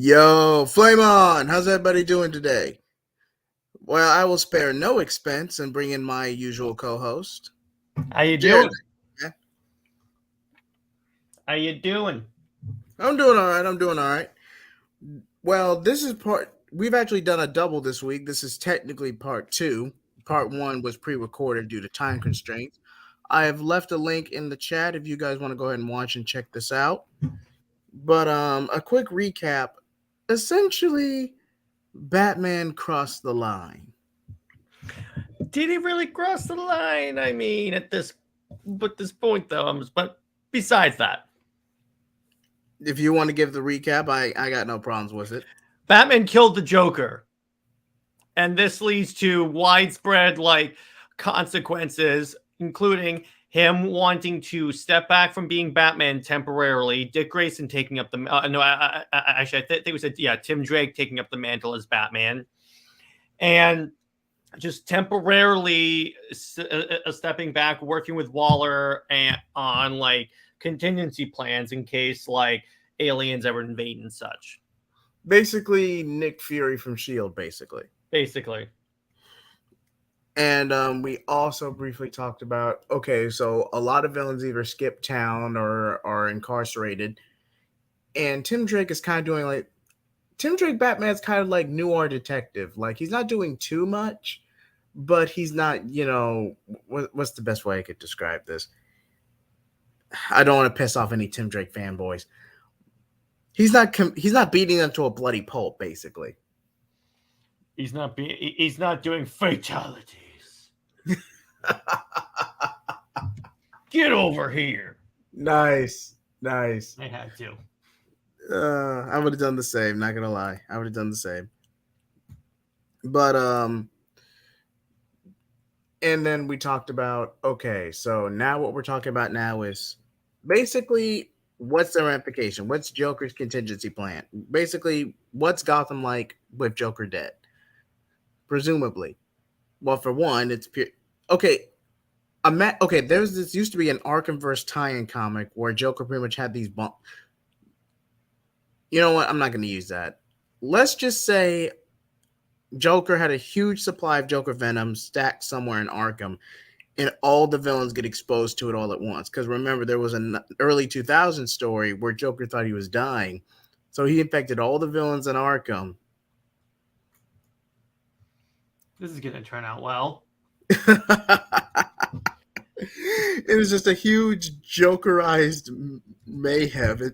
Yo, Flame On! How's everybody doing today? Well, I will spare no expense and bring in my usual co-host, How you Jared. doing? How you doing? I'm doing all right. I'm doing all right. Well, this is part. We've actually done a double this week. This is technically part two. Part one was pre-recorded due to time constraints. I have left a link in the chat if you guys want to go ahead and watch and check this out. But a quick recap. Essentially, Batman crossed the line. Did he really cross the line? I mean, at this point, though, but besides that, If you want to give the recap, I got no problems with it. Batman killed the Joker, and this leads to widespread consequences, including him wanting to step back from being Batman temporarily. Dick Grayson taking up the actually, I think it was Tim Drake taking up the mantle as Batman, and just temporarily stepping back, working with Waller on contingency plans in case aliens ever invade and such. Basically, Nick Fury from S.H.I.E.L.D., Basically. And we also briefly talked about, okay, so a lot of villains either skip town or are incarcerated. And Tim Drake is kind of doing Tim Drake Batman's kind of like noir detective. Like, he's not doing too much, but he's not, what's the best way I could describe this? I don't want to piss off any Tim Drake fanboys. He's not beating them to a bloody pulp, basically. He's not doing fatalities. Get over here. Nice. I had to. I would have done the same, not gonna lie. I would have done the same. But and then we talked about, okay, so now what we're talking about now is basically what's the ramification? What's Joker's contingency plan? Basically, what's Gotham like with Joker dead? Presumably. Well, for one, it's pure. Okay, there's this used to be an Arkhamverse tie-in comic where Joker pretty much had these You know what? I'm not going to use that. Let's just say Joker had a huge supply of Joker Venom stacked somewhere in Arkham, and all the villains get exposed to it all at once. Because remember, there was an early 2000 story where Joker thought he was dying, so he infected all the villains in Arkham. This is going to turn out well. It was just a huge Jokerized mayhem.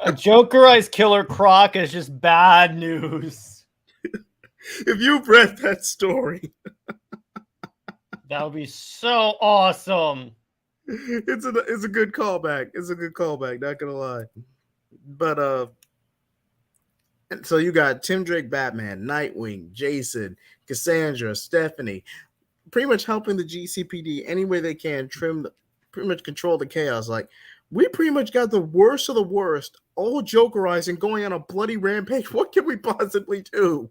A Jokerized Killer Croc is just bad news. If you've read that story, that would be so awesome. It's a good callback. It's a good callback, not gonna lie. But so you got Tim Drake Batman, Nightwing, Jason, Cassandra, Stephanie, pretty much helping the GCPD any way they can pretty much control the chaos. Like, we pretty much got the worst of the worst, all Jokerizing, going on a bloody rampage. What can we possibly do?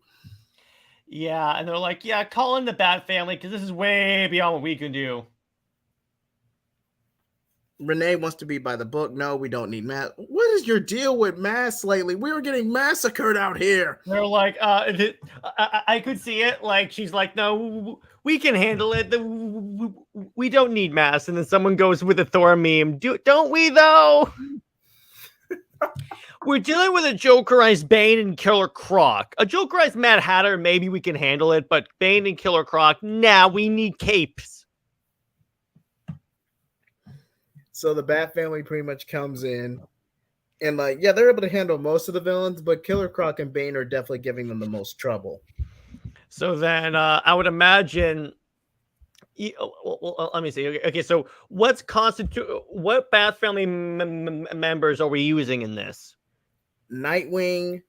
Yeah, and they're like, yeah, call in the Bat family because this is way beyond what we can do. Renee wants to be by the book. No, we don't need mass. What is your deal with mass lately? We were getting massacred out here. They're like, I could see it. Like, she's like, no, we can handle it. We don't need mass. And then someone goes with a Thor meme. Don't we, though? We're dealing with a Jokerized Bane and Killer Croc. A Jokerized Mad Hatter, maybe we can handle it. But Bane and Killer Croc, nah, we need capes. So the Bat family pretty much comes in. And, they're able to handle most of the villains. But Killer Croc and Bane are definitely giving them the most trouble. So then I would imagine... Well, let me see. Okay, so what Bat family members are we using in this? Nightwing,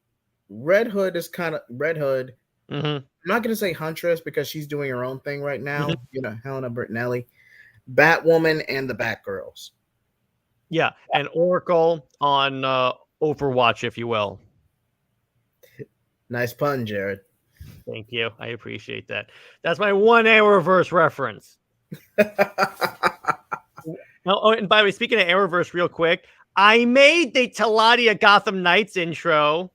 Red Hood is kind of Red Hood. Mm-hmm. I'm not going to say Huntress because she's doing her own thing right now. Mm-hmm. Helena Bertinelli, Batwoman, and the Batgirls. Yeah, and Oracle on Overwatch, if you will. Nice pun, Jared. Thank you. I appreciate that. That's my one Arrowverse reference. Oh, and by the way, speaking of Arrowverse real quick, I made the Taladia Gotham Knights intro.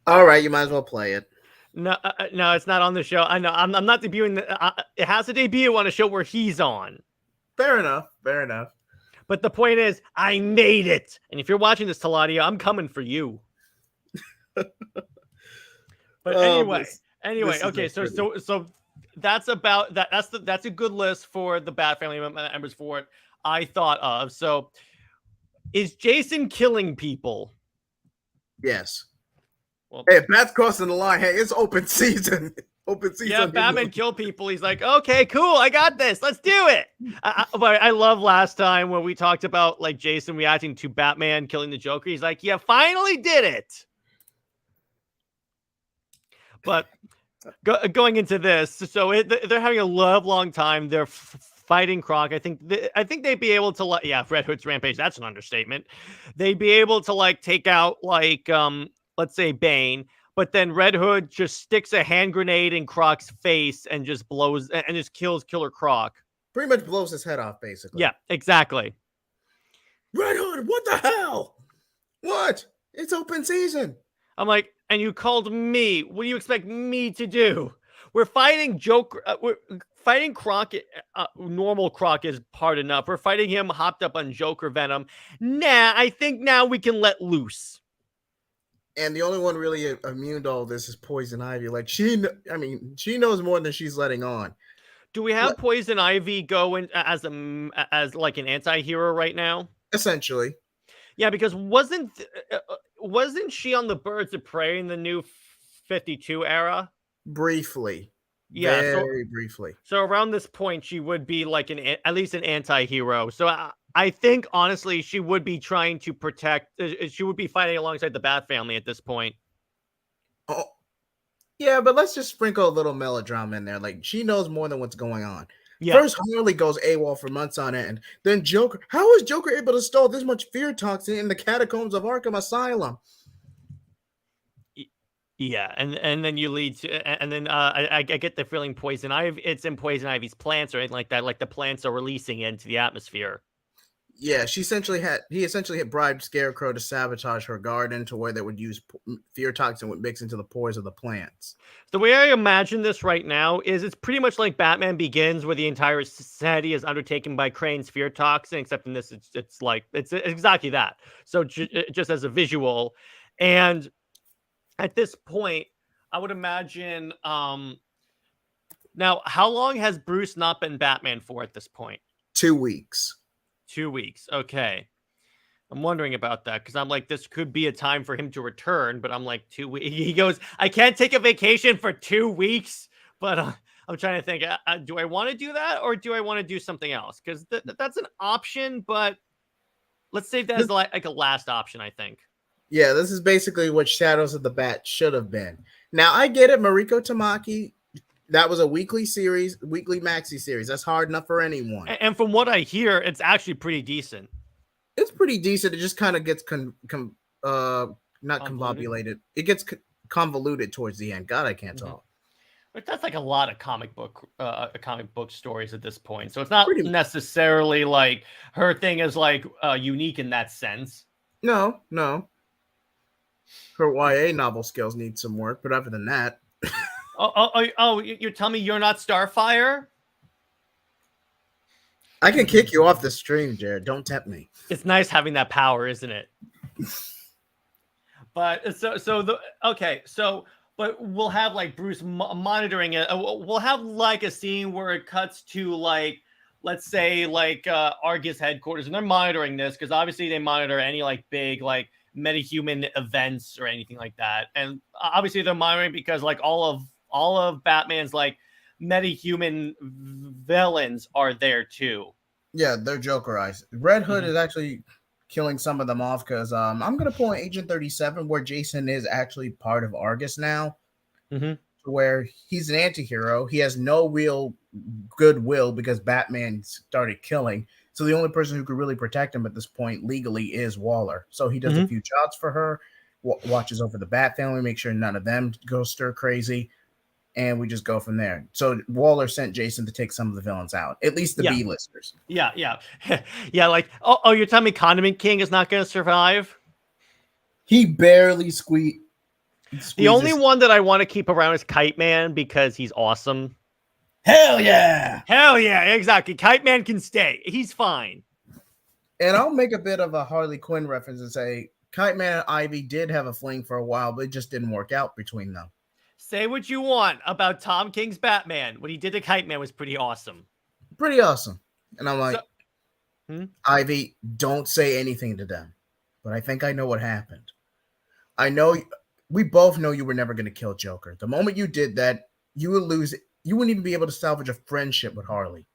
All right, you might as well play it. No, no, it's not on the show. I know. I'm not debuting. It has to debut on a show where he's on. Fair enough. Fair enough. But the point is, I made it. And if you're watching this, Taladia, I'm coming for you. But Oh, anyway, this is okay. a pretty. So that's about that. That's a good list for the Bat family members for what I thought of. So is Jason killing people? Yes. Well, Hey, if Bat's crossing the line, hey, it's open season. Open season. yeah, Batman kill people. He's like, okay, cool, I got this. Let's do it. But I love last time when we talked about like Jason reacting to Batman killing the Joker. He's like, yeah, finally did it. But going into this, so they're having a long time. They're fighting Croc. I think they'd be able to yeah, Red Hood's rampage. That's an understatement. They'd be able to like take out like let's say Bane, but then Red Hood just sticks a hand grenade in Croc's face and just blows and just kills Killer Croc. Pretty much blows his head off, basically. Yeah, exactly. Red Hood, what the hell? What? It's open season. I'm like, and you called me. What do you expect me to do? We're fighting Joker. We're fighting Croc. Normal Croc is hard enough. We're fighting him hopped up on Joker venom. Nah, I think now we can let loose. And the only one really immune to all this is Poison Ivy. Like she knows more than she's letting on. Do we have Poison Ivy go in as like an anti-hero right now? Essentially. Yeah, because wasn't she on the Birds of Prey in the new 52 era? Briefly. Yeah, very briefly. So around this point, she would be like at least an anti-hero. So I think honestly, she would be trying to protect. She would be fighting alongside the Bat family at this point. Oh, yeah, but let's just sprinkle a little melodrama in there. Like she knows more than what's going on. Yeah. First, Harley goes AWOL for months on end. Then Joker. How is Joker able to store this much fear toxin in the catacombs of Arkham Asylum? Yeah, and then you lead to, and then I get the feeling Poison Ivy. It's in Poison Ivy's plants or anything like that. Like the plants are releasing it into the atmosphere. Yeah, he essentially had bribed Scarecrow to sabotage her garden to where they would use fear toxin would mix into the pores of the plants. The way I imagine this right now is it's pretty much like Batman Begins, where the entire city is undertaken by Crane's fear toxin, except in this it's exactly that. So just as a visual, and at this point, I would imagine. Now, how long has Bruce not been Batman for at this point? 2 weeks. 2 weeks. Okay. I'm wondering about that because I'm like, this could be a time for him to return, but I'm like, 2 weeks. He goes, I can't take a vacation for 2 weeks, but I'm trying to think, do I want to do that or do I want to do something else? Because that's an option, but let's save that as like a last option, I think. Yeah, this is basically what Shadows of the Bat should have been. Now, I get it, Mariko Tamaki. That was a weekly maxi series. That's hard enough for anyone. And from what I hear, it's actually pretty decent. It's pretty decent. It just kind of gets not convolvulated. It gets convoluted towards the end. God, I can't talk. But that's like a lot of comic book stories at this point. So it's not necessarily like her thing is like unique in that sense. No. Her YA novel skills need some work, but other than that. You're telling me you're not Starfire? I can kick you off the stream, Jared. Don't tempt me. It's nice having that power, isn't it? But but we'll have like Bruce monitoring it. We'll have like a scene where it cuts to like, let's say like Argus headquarters, and they're monitoring this because obviously they monitor any like big like metahuman events or anything like that, and obviously they're monitoring because like all of Batman's like metahuman villains are there too. Yeah, they're Jokerized. Red Hood is actually killing some of them off because I'm gonna pull an Agent 37 where Jason is actually part of Argus now, where he's an anti-hero. He has no real goodwill because Batman started killing. So the only person who could really protect him at this point legally is Waller. So he does a few jobs for her, watches over the Bat family, make sure none of them go stir crazy, and we just go from there. So Waller sent Jason to take some of the villains out, at least the B-listers. Yeah. Yeah, like, you're telling me Condiment King is not going to survive? He barely squeaked. The only Squeezes. one that I want to keep around is Kite Man because he's awesome. Hell yeah! Hell yeah, exactly. Kite Man can stay. He's fine. And I'll make a bit of a Harley Quinn reference and say Kite Man and Ivy did have a fling for a while, but it just didn't work out between them. Say what you want about Tom King's Batman. What he did to Kite Man was pretty awesome. Pretty awesome. And I'm like, so, Ivy, don't say anything to them. But I think I know what happened. I know we both know you were never going to kill Joker. The moment you did that, you would lose. You wouldn't even be able to salvage a friendship with Harley,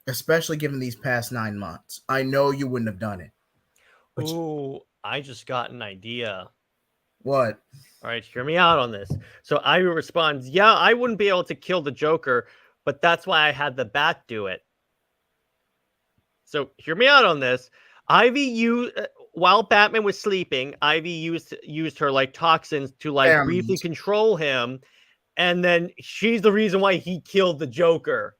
especially given these past 9 months. I know you wouldn't have done it. Ooh, I just got an idea. What? All right, hear me out on this. So Ivy responds, yeah, I wouldn't be able to kill the Joker, but that's why I had the Bat do it. So hear me out on this. Ivy used while Batman was sleeping, Ivy used her like toxins to like briefly control him, and then she's the reason why he killed the Joker.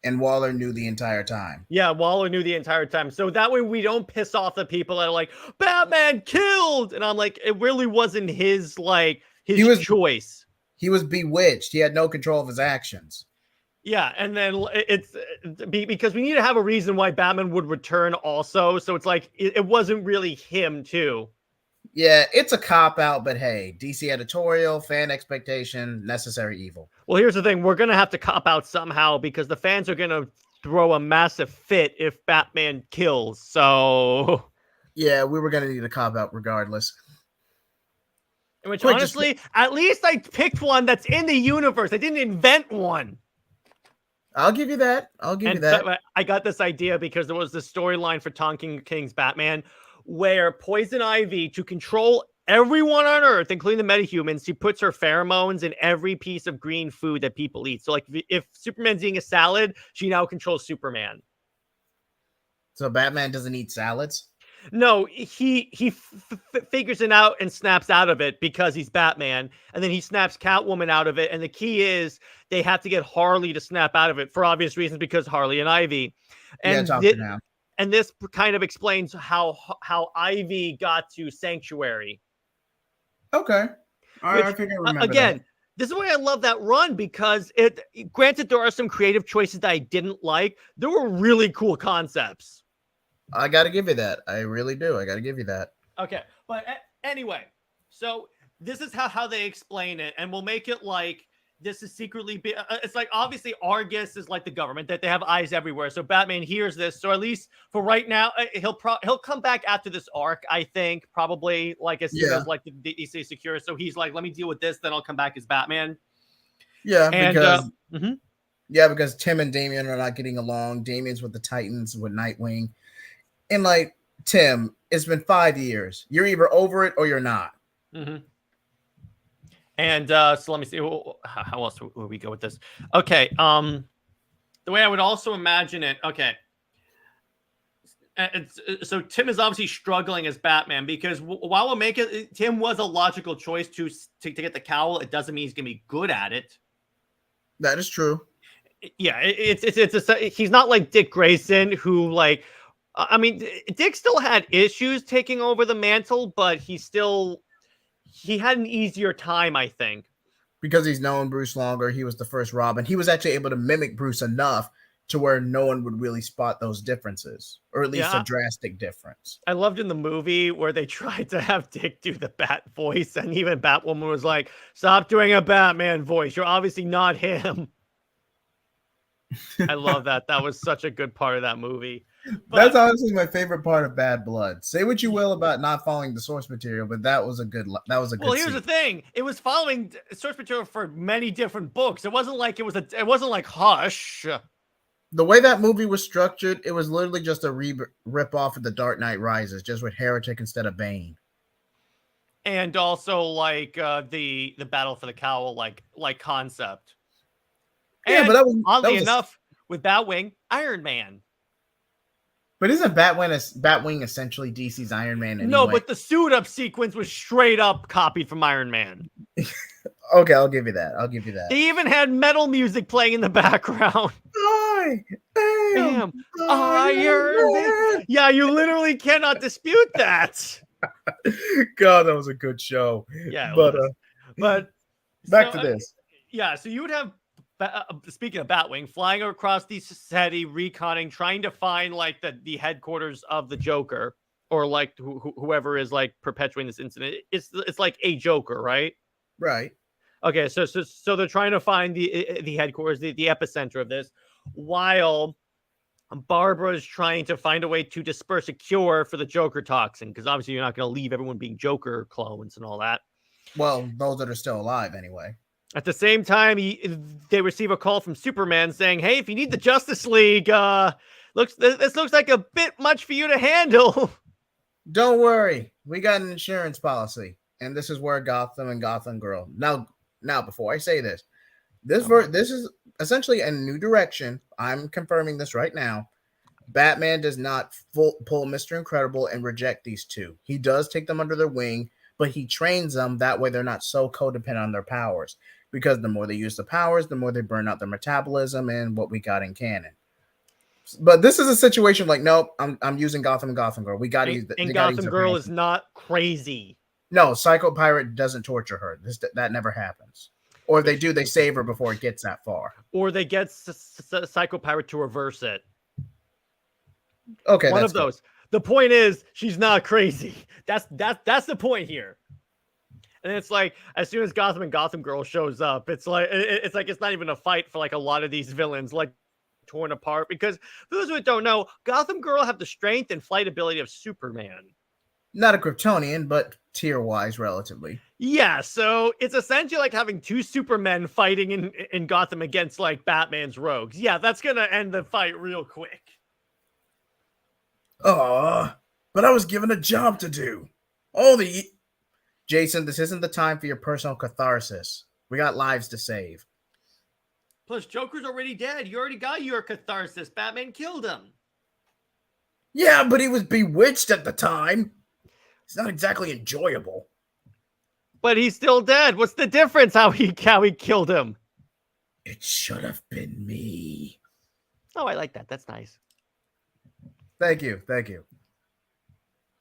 And Waller knew the entire time. Yeah, Waller knew the entire time. So that way we don't piss off the people that are like, Batman killed! And I'm like, it really wasn't his choice. He was bewitched. He had no control of his actions. Yeah, and then it's because we need to have a reason why Batman would return also. So it's like, it wasn't really him too. Yeah, it's a cop-out, but hey, DC editorial, fan expectation, necessary evil. Well, here's the thing. We're going to have to cop out somehow because the fans are going to throw a massive fit if Batman kills. So... yeah, we were going to need a cop-out regardless. Which, honestly, at least I picked one that's in the universe. I didn't invent one. I'll give you that. So, I got this idea because there was this storyline for Tom King's Batman where Poison Ivy, to control everyone on Earth, including the metahumans, she puts her pheromones in every piece of green food that people eat. So, like, if Superman's eating a salad, she now controls Superman. So Batman doesn't eat salads? No, he figures it out and snaps out of it because he's Batman, and then he snaps Catwoman out of it. And the key is they have to get Harley to snap out of it for obvious reasons because Harley and Ivy. And and this kind of explains how Ivy got to Sanctuary. Okay. I think I remember again, that. This is why I love that run because granted, there are some creative choices that I didn't like. There were really cool concepts. I got to give you that. I really do. I got to give you that. Okay. But anyway, so this is how they explain it. And we'll make it like this is secretly, it's like obviously Argus is like the government that they have eyes everywhere. So Batman hears this. So at least for right now, he'll come back after this arc, I think, probably like as soon as like the DC secure. So he's like, let me deal with this. Then I'll come back as Batman. Yeah. Because Tim and Damian are not getting along. Damian's with the Titans with Nightwing. And like, Tim, it's been 5 years. You're either over it or you're not. Mm-hmm. And so let me see. How else would we go with this? Okay. The way I would also imagine it. Okay. So Tim is obviously struggling as Batman because while we'll make it, Tim was a logical choice to get the cowl. It doesn't mean he's gonna be good at it. That is true. Yeah, he's not like Dick Grayson who like. I mean, Dick still had issues taking over the mantle, but he had an easier time, I think. Because he's known Bruce longer. He was the first Robin. He was actually able to mimic Bruce enough to where no one would really spot those differences, or at least a drastic difference. I loved in the movie where they tried to have Dick do the Bat voice, and even Batwoman was like, stop doing a Batman voice. You're obviously not him. I love that. That was such a good part of that movie. But that's honestly my favorite part of Bad Blood. Say what you will about not following the source material, but that was a good. Well, here's the thing: it was following source material for many different books. It wasn't like it wasn't like Hush. The way that movie was structured, it was literally just a rip off of The Dark Knight Rises, just with Heretic instead of Bane. And also like the battle for the cowl, like concept. Yeah, and but oddly enough, with Batwing, Iron Man. But isn't Batwing essentially DC's Iron Man anyway? No, but the suit up sequence was straight up copied from Iron Man. Okay, I'll give you that. They even had metal music playing in the background. I am Iron Man. Yeah, you literally cannot dispute that. God, that was a good show. Yeah, it But was. But back so to this. yeah, so you would have speaking of Batwing, flying across the city, reconning, trying to find like the headquarters of the Joker, or like whoever is like perpetuating this incident. It's like a Joker, right? Right. Okay, so they're trying to find the headquarters, the epicenter of this, while Barbara is trying to find a way to disperse a cure for the Joker toxin, because obviously you're not going to leave everyone being Joker clones and all that. Well, those that are still alive anyway. At the same time, they receive a call from Superman saying, "Hey, if you need the Justice League, this looks like a bit much for you to handle." Don't worry, we got an insurance policy, and this is where Gotham and Gotham Girl. Now, before I say this, this is essentially a new direction. I'm confirming this right now. Batman does not pull Mr. Incredible and reject these two. He does take them under their wing, but he trains them that way they're not so codependent on their powers. Because the more they use the powers, the more they burn out their metabolism and what we got in canon. But this is a situation like, nope, I'm using Gotham and Gotham Girl. We got to use the and Gotham Girl is not crazy. No, Psycho Pirate doesn't torture her. That never happens. Or if they do, they save her before it gets that far. Or they get Psycho Pirate to reverse it. Okay, one of those. The point is, she's not crazy. That's the point here. And it's like, as soon as Gotham and Gotham Girl shows up, it's like it's not even a fight for like a lot of these villains, like torn apart. Because for those who don't know, Gotham Girl have the strength and flight ability of Superman. Not a Kryptonian, but tier-wise, relatively. Yeah, so it's essentially like having two Supermen fighting in Gotham against like Batman's rogues. Yeah, that's gonna end the fight real quick. But I was given a job to do. Jason, this isn't the time for your personal catharsis. We got lives to save. Plus, Joker's already dead. You already got your catharsis. Batman killed him. Yeah, but he was bewitched at the time. It's not exactly enjoyable. But he's still dead. What's the difference how he killed him? It should have been me. Oh, I like that. That's nice. Thank you.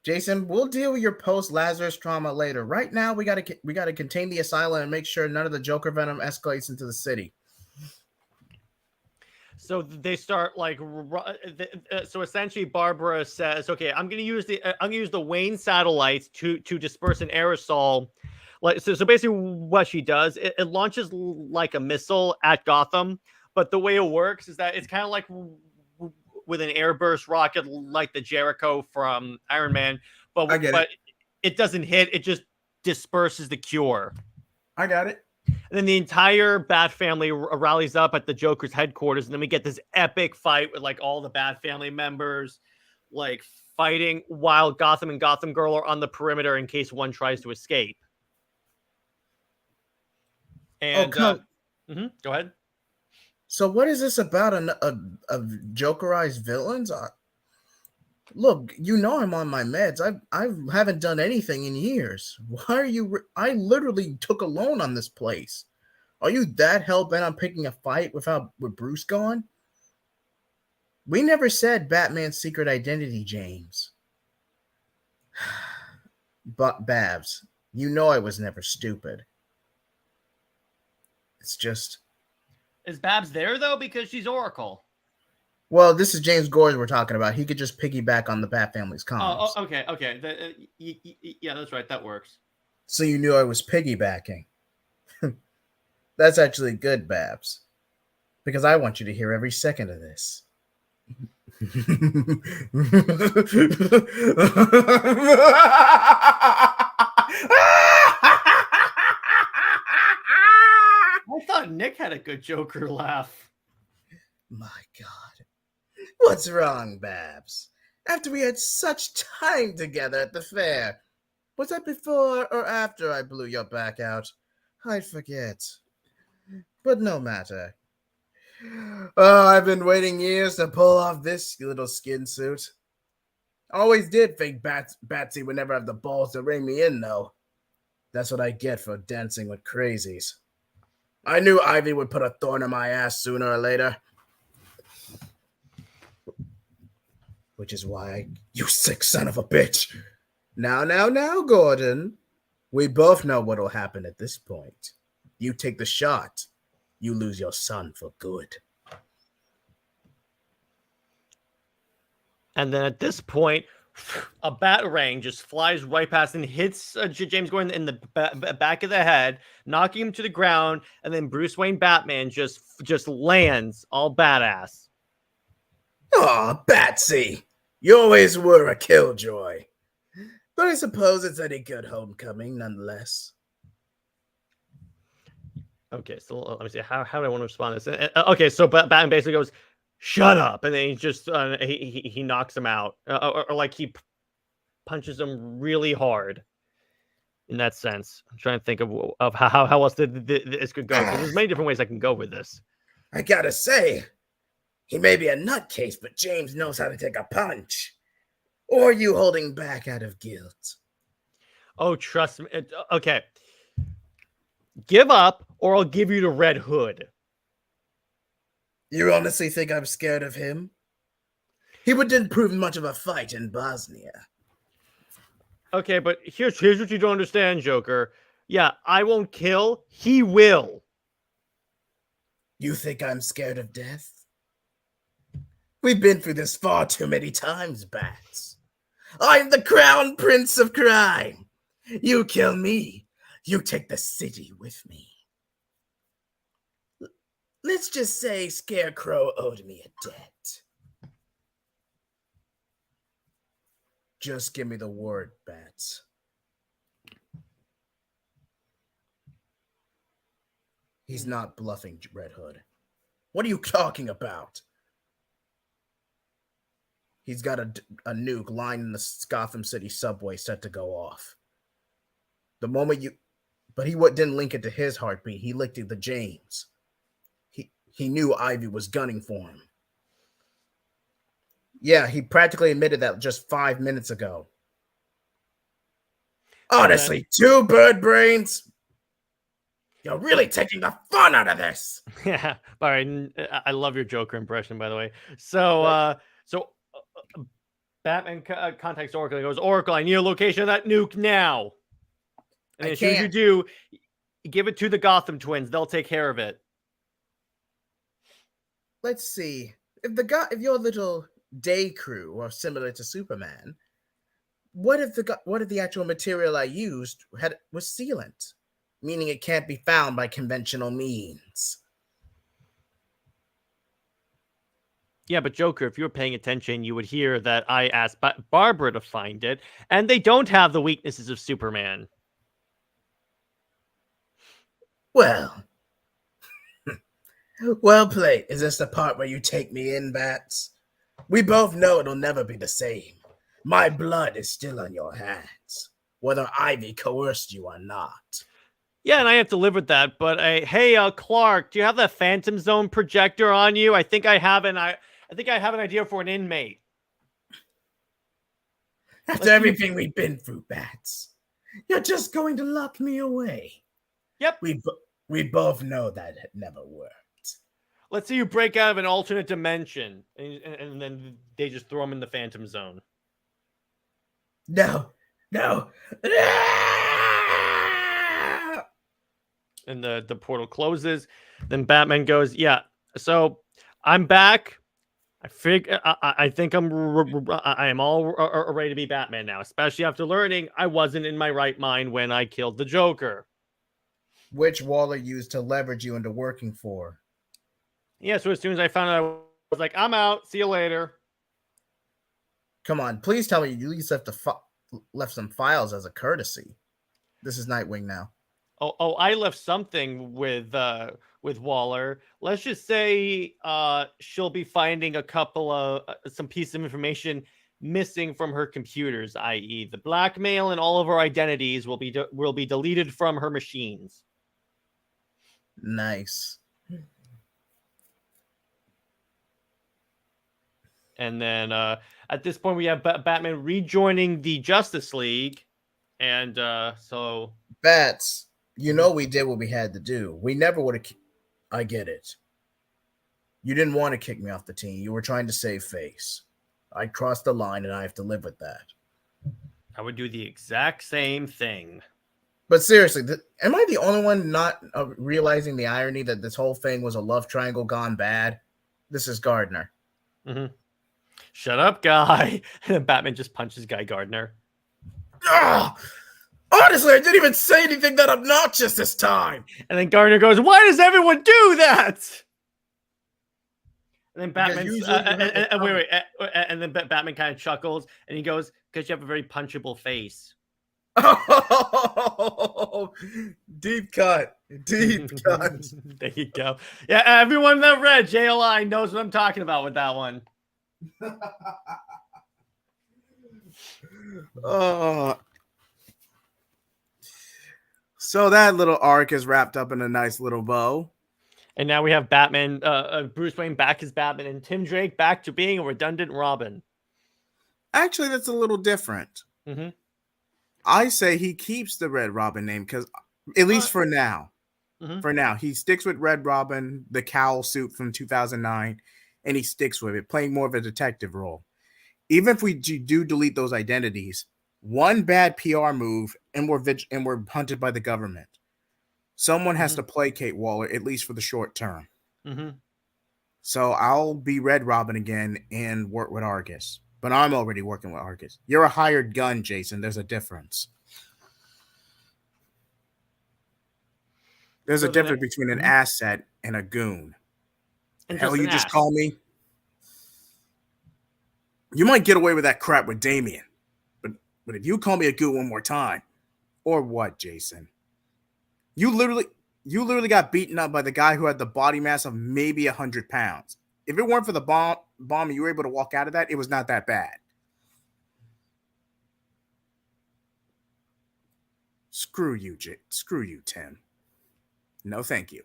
Jason, we'll deal with your post-Lazarus trauma later. Right now, we gotta contain the asylum and make sure none of the Joker venom escalates into the city. So they start like, so essentially, Barbara says, "Okay, I'm gonna use the Wayne satellites to disperse an aerosol." Like, so basically, what she does, it launches like a missile at Gotham, but the way it works is that it's kind of like with an airburst rocket like the Jericho from Iron Man, but it doesn't hit, it just disperses the cure. I got it. And then the entire Bat family rallies up at the Joker's headquarters, and then we get this epic fight with like all the Bat family members like fighting while Gotham and Gotham Girl are on the perimeter in case one tries to escape. And go ahead. So what is this about a Jokerized villains? Look, you know I'm on my meds. I haven't done anything in years. Why are you? I literally took a loan on this place. Are you that hell-bent on picking a fight with Bruce gone? We never said Batman's secret identity, James. But Babs, you know I was never stupid. It's just... Is Babs there, though? Because she's Oracle. Well, this is James Gordon we're talking about. He could just piggyback on the Bat family's comms. Oh, okay. Yeah, that's right. That works. So you knew I was piggybacking. That's actually good, Babs. Because I want you to hear every second of this. I thought Nick had a good Joker laugh. My God. What's wrong, Babs? After we had such time together at the fair. Was that before or after I blew your back out? I forget. But no matter. Oh, I've been waiting years to pull off this little skin suit. Always did think Batsy would never have the balls to ring me in, though. That's what I get for dancing with crazies. I knew Ivy would put a thorn in my ass sooner or later. Which is why you sick son of a bitch. Now, Gordon. We both know what'll happen at this point. You take the shot, you lose your son for good. And then at this point, a batarang just flies right past and hits James Gordon in the back of the head, knocking him to the ground. And then Bruce Wayne Batman just lands all badass. Aw, Batsy, you always were a killjoy. But I suppose it's any good homecoming nonetheless. Okay, so let me see. How do I want to respond to this? Okay, so Batman basically goes, "Shut up," and then he just he knocks him out, or like he punches him really hard. In that sense, I'm trying to think of how else this could go because there's many different ways I can go with this. I gotta say, he may be a nutcase, but James knows how to take a punch. Or are you holding back out of guilt? Oh, trust me. Okay, give up, or I'll give you the Red Hood. You honestly think I'm scared of him? He didn't prove much of a fight in Bosnia. Okay, but here's what you don't understand, Joker. Yeah, I won't kill. He will. You think I'm scared of death? We've been through this far too many times, Bats. I'm the crown prince of crime. You kill me, you take the city with me. Let's just say Scarecrow owed me a debt. Just give me the word, Bats. He's not bluffing, Red Hood. What are you talking about? He's got a nuke lying in the Gotham City subway set to go off. The moment you... But he didn't link it to his heartbeat. He linked it to James. He knew Ivy was gunning for him. Yeah, he practically admitted that just 5 minutes ago. Honestly, two bird brains? You're really taking the fun out of this. Yeah, all right. I love your Joker impression, by the way. So, Batman contacts Oracle and goes, "Oracle, I need a location of that nuke now." And as soon as you do, give it to the Gotham twins. They'll take care of it. Let's see. If your little day crew are similar to Superman, what if the actual material I used was sealant, meaning it can't be found by conventional means? Yeah, but Joker, if you were paying attention, you would hear that I asked Barbara to find it, and they don't have the weaknesses of Superman. Well, well played. Is this the part where you take me in, Bats? We both know it'll never be the same. My blood is still on your hands, whether Ivy coerced you or not. Yeah, and I have to live with that. But hey, Clark, do you have that Phantom Zone projector on you? I think I have I think I have an idea for an inmate. After everything we've been through, Bats, you're just going to lock me away. Yep. We both know that it never worked. Let's see you break out of an alternate dimension, and then they just throw him in the Phantom Zone. No. And the portal closes. Then Batman goes, "Yeah, so I'm back. I think I am all ready to be Batman now, especially after learning I wasn't in my right mind when I killed the Joker." Which Waller used to leverage you into working for. Yeah, so as soon as I found out, I was like, "I'm out. See you later." Come on, please tell me you at least left some files as a courtesy. This is Nightwing now. Oh, I left something with Waller. Let's just say she'll be finding a couple of some piece of information missing from her computers, i.e., the blackmail and all of her identities will be deleted from her machines. Nice. And then at this point, we have Batman rejoining the Justice League, and so Bats, you know we did what we had to do. We never would have. I get it. You didn't want to kick me off the team. You were trying to save face. I crossed the line, and I have to live with that. I would do the exact same thing. But seriously, am I the only one not realizing the irony that this whole thing was a love triangle gone bad? This is Gardner. Mm-hmm. Shut up, Guy. And then Batman just punches Guy Gardner. Ugh! Honestly, I didn't even say anything that obnoxious this time. And then Gardner goes, "Why does everyone do that?" And then Batman's and then Batman kind of chuckles and he goes, "Because you have a very punchable face." Oh, deep cut. Deep cut. There you go. Yeah, everyone that read JLI knows what I'm talking about with that one. So that little arc is wrapped up in a nice little bow. And now we have Batman, Bruce Wayne back as Batman, and Tim Drake back to being a redundant Robin. Actually, that's a little different. Mm-hmm. I say he keeps the Red Robin name because, at least for now, he sticks with Red Robin, the cowl suit from 2009, and he sticks with it, playing more of a detective role. Even if we do delete those identities, one bad PR move and we're hunted by the government. Someone has to placate Waller, at least for the short term. Mm-hmm. So I'll be Red Robin again and work with Argus. But I'm already working with Argus. You're a hired gun, Jason. There's a difference. There's a difference between an asset and a goon. And hell, you just call me? You might get away with that crap with Damian. But if you call me a goon one more time, or what, Jason? You literally got beaten up by the guy who had the body mass of maybe 100 pounds. If it weren't for the bomb and you were able to walk out of that, it was not that bad. Screw you, Tim. No, thank you.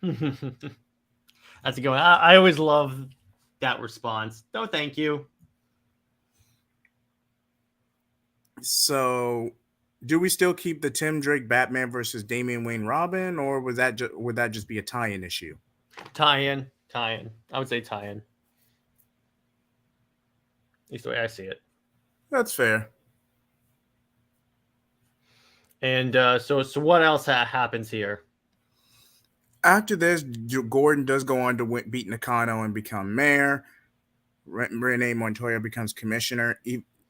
That's a good one. I always love that response. No, thank you. So, do we still keep the Tim Drake Batman versus Damian Wayne Robin, or would that just be a tie-in issue? Tie-in. I would say tie-in. At least the way I see it. That's fair. And so what else happens here? After this, Gordon does go on to beat Nakano and become mayor. Renee Montoya becomes commissioner,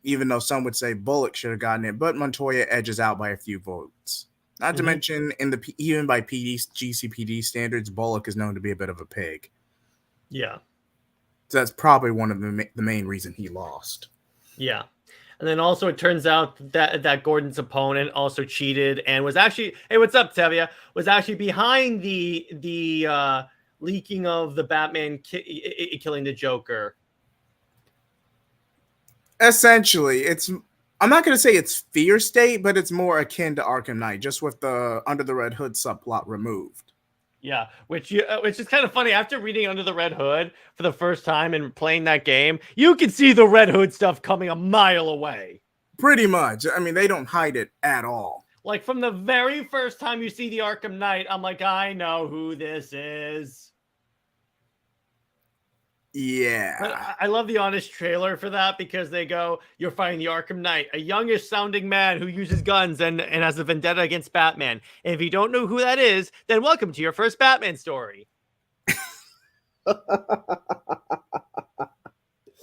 even though some would say Bullock should have gotten it, but Montoya edges out by a few votes. Not to mention, even by GCPD standards, Bullock is known to be a bit of a pig. Yeah. So that's probably one of the main reason he lost. Yeah. And then also it turns out that Gordon's opponent also cheated and was actually, hey, what's up, Tevia? Was actually behind the leaking of the Batman killing the Joker. Essentially, I'm not going to say it's Fear State, but it's more akin to Arkham Knight, just with the Under the Red Hood subplot removed. Yeah, which is kind of funny. After reading Under the Red Hood for the first time and playing that game, you can see the Red Hood stuff coming a mile away. Pretty much. I mean, they don't hide it at all. Like, from the very first time you see the Arkham Knight, I'm like, I know who this is. Yeah. But I love the honest trailer for that because they go, you're fighting the Arkham Knight, a youngish sounding man who uses guns and has a vendetta against Batman. And if you don't know who that is, then welcome to your first Batman story. Love